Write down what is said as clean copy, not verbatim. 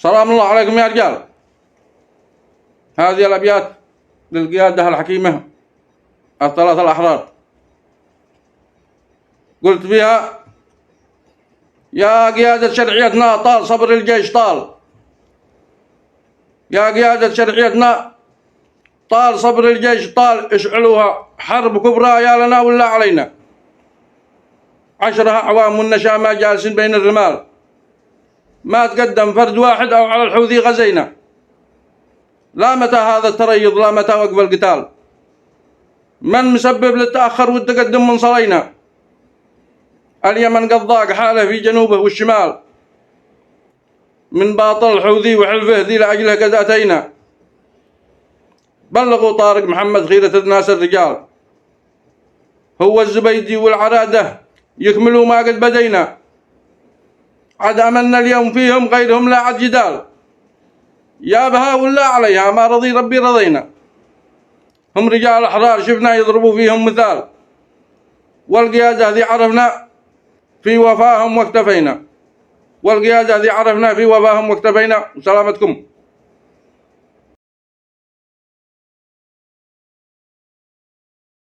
سلام الله عليكم يا رجال. هذه الأبيات للقيادة الحكيمة الثلاثة الأحرار. قلت فيها: يا قيادة شرعيتنا طال صبر الجيش طال، يا قيادة شرعيتنا طال صبر الجيش طال، اشعلوها حرب كبرى يا لنا ولا علينا. 10 أعوام والنشا ما جالس بين الرمال، ما تقدم فرد واحد أو على الحوثي غزينا. لا متى هذا التريض، لا متى وقف القتال، من مسبب للتأخر والتقدم من صلينا. اليمن قد ضاق حاله في جنوبه والشمال، من باطل الحوثي وحلفه ذي لأجله قد أتينا. بلغوا طارق محمد خيرة الناس الرجال، هو الزبيدي والعرادة يكملوا ما قد بدينا. عد أملنا اليوم فيهم غيرهم لا عد جدال، يا بها ولا عليها ما رضي ربي رضينا. هم رجال أحرار شفنا يضربوا فيهم مثال، والقيادة ذي عرفنا في وفاهم واكتفينا، والقيادة ذي عرفنا في وفاهم واكتفينا. وسلامتكم.